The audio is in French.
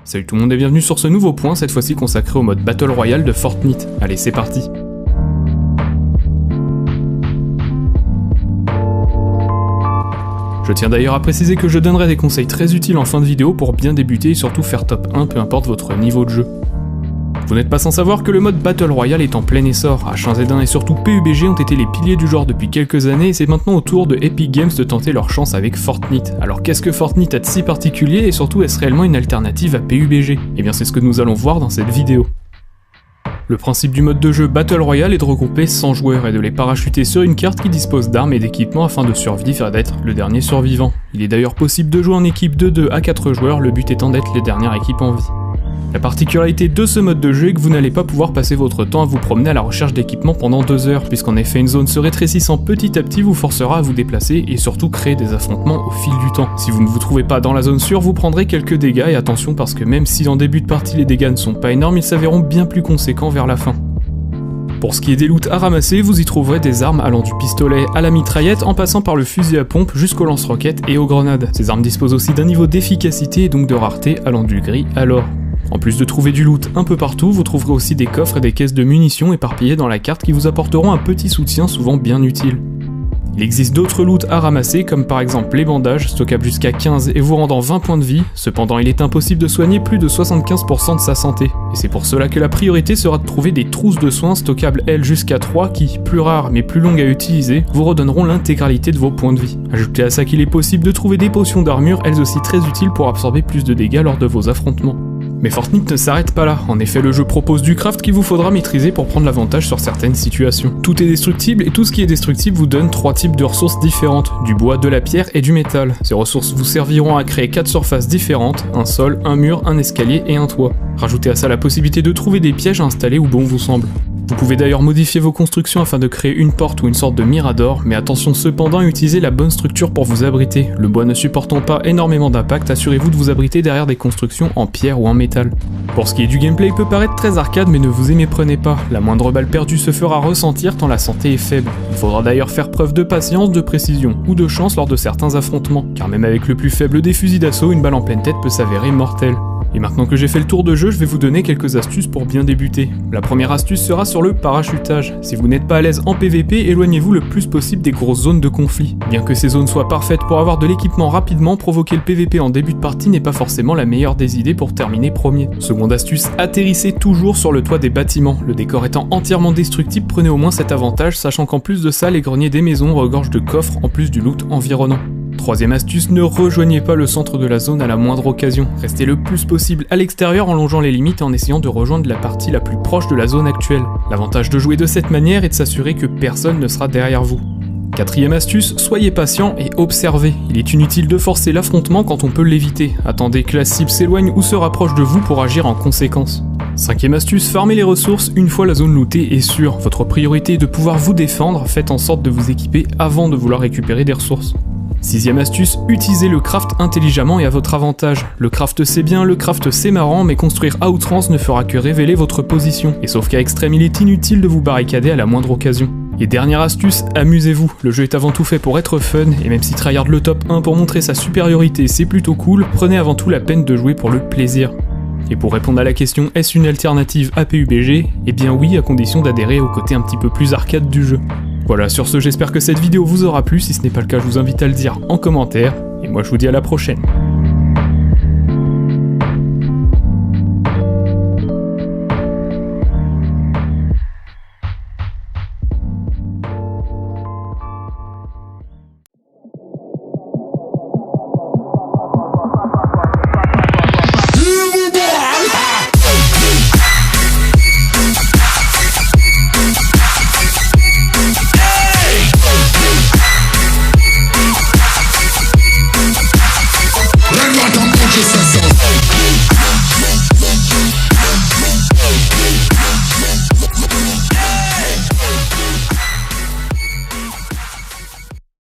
Salut tout le monde et bienvenue sur ce nouveau point, cette fois-ci consacré au mode Battle Royale de Fortnite. Allez, c'est parti. Je tiens d'ailleurs à préciser que je donnerai des conseils très utiles en fin de vidéo pour bien débuter et surtout faire top 1 peu importe votre niveau de jeu. Vous n'êtes pas sans savoir que le mode Battle Royale est en plein essor. H1Z1 et surtout PUBG ont été les piliers du genre depuis quelques années et c'est maintenant au tour de Epic Games de tenter leur chance avec Fortnite. Alors qu'est-ce que Fortnite a de si particulier et surtout est-ce réellement une alternative à PUBG? Eh bien c'est ce que nous allons voir dans cette vidéo. Le principe du mode de jeu Battle Royale est de regrouper 100 joueurs et de les parachuter sur une carte qui dispose d'armes et d'équipements afin de survivre et d'être le dernier survivant. Il est d'ailleurs possible de jouer en équipe de 2 à 4 joueurs, le but étant d'être les dernières équipes en vie. La particularité de ce mode de jeu est que vous n'allez pas pouvoir passer votre temps à vous promener à la recherche d'équipements pendant 2 heures, puisqu'en effet une zone se rétrécissant petit à petit vous forcera à vous déplacer et surtout créer des affrontements au fil du temps. Si vous ne vous trouvez pas dans la zone sûre, vous prendrez quelques dégâts et attention parce que même si en début de partie les dégâts ne sont pas énormes, ils s'avéreront bien plus conséquents vers la fin. Pour ce qui est des loots à ramasser, vous y trouverez des armes allant du pistolet à la mitraillette en passant par le fusil à pompe jusqu'au lance-roquettes et aux grenades. Ces armes disposent aussi d'un niveau d'efficacité et donc de rareté allant du gris à l'or. En plus de trouver du loot un peu partout, vous trouverez aussi des coffres et des caisses de munitions éparpillées dans la carte qui vous apporteront un petit soutien souvent bien utile. Il existe d'autres loots à ramasser comme par exemple les bandages, stockables jusqu'à 15 et vous rendant 20 points de vie, cependant il est impossible de soigner plus de 75% de sa santé. Et c'est pour cela que la priorité sera de trouver des trousses de soins stockables elles jusqu'à 3 qui, plus rares mais plus longues à utiliser, vous redonneront l'intégralité de vos points de vie. Ajoutez à ça qu'il est possible de trouver des potions d'armure, elles aussi très utiles pour absorber plus de dégâts lors de vos affrontements. Mais Fortnite ne s'arrête pas là, en effet le jeu propose du craft qu'il vous faudra maîtriser pour prendre l'avantage sur certaines situations. Tout est destructible et tout ce qui est destructible vous donne 3 types de ressources différentes, du bois, de la pierre et du métal. Ces ressources vous serviront à créer 4 surfaces différentes, un sol, un mur, un escalier et un toit. Rajoutez à ça la possibilité de trouver des pièges à installer où bon vous semble. Vous pouvez d'ailleurs modifier vos constructions afin de créer une porte ou une sorte de mirador, mais attention cependant à utiliser la bonne structure pour vous abriter. Le bois ne supportant pas énormément d'impact, assurez-vous de vous abriter derrière des constructions en pierre ou en métal. Pour ce qui est du gameplay, il peut paraître très arcade mais ne vous y méprenez pas. La moindre balle perdue se fera ressentir tant la santé est faible. Il faudra d'ailleurs faire preuve de patience, de précision ou de chance lors de certains affrontements, car même avec le plus faible des fusils d'assaut, une balle en pleine tête peut s'avérer mortelle. Et maintenant que j'ai fait le tour de jeu, je vais vous donner quelques astuces pour bien débuter. La première astuce sera sur le parachutage. Si vous n'êtes pas à l'aise en PVP, éloignez-vous le plus possible des grosses zones de conflit. Bien que ces zones soient parfaites pour avoir de l'équipement rapidement, provoquer le PVP en début de partie n'est pas forcément la meilleure des idées pour terminer premier. Seconde astuce, atterrissez toujours sur le toit des bâtiments. Le décor étant entièrement destructible, prenez au moins cet avantage, sachant qu'en plus de ça, les greniers des maisons regorgent de coffres en plus du loot environnant. Troisième astuce, ne rejoignez pas le centre de la zone à la moindre occasion. Restez le plus possible à l'extérieur en longeant les limites et en essayant de rejoindre la partie la plus proche de la zone actuelle. L'avantage de jouer de cette manière est de s'assurer que personne ne sera derrière vous. Quatrième astuce, soyez patient et observez. Il est inutile de forcer l'affrontement quand on peut l'éviter. Attendez que la cible s'éloigne ou se rapproche de vous pour agir en conséquence. Cinquième astuce, farmez les ressources une fois la zone lootée est sûre. Votre priorité est de pouvoir vous défendre, faites en sorte de vous équiper avant de vouloir récupérer des ressources. Sixième astuce, utilisez le craft intelligemment et à votre avantage. Le craft c'est bien, le craft c'est marrant, mais construire à outrance ne fera que révéler votre position. Et sauf qu'à extrême, il est inutile de vous barricader à la moindre occasion. Et dernière astuce, amusez-vous. Le jeu est avant tout fait pour être fun, et même si tryhard le top 1 pour montrer sa supériorité c'est plutôt cool, prenez avant tout la peine de jouer pour le plaisir. Et pour répondre à la question est-ce une alternative à PUBG? Eh bien oui, à condition d'adhérer au côté un petit peu plus arcade du jeu. Voilà, sur ce j'espère que cette vidéo vous aura plu, si ce n'est pas le cas je vous invite à le dire en commentaire, et moi je vous dis à la prochaine.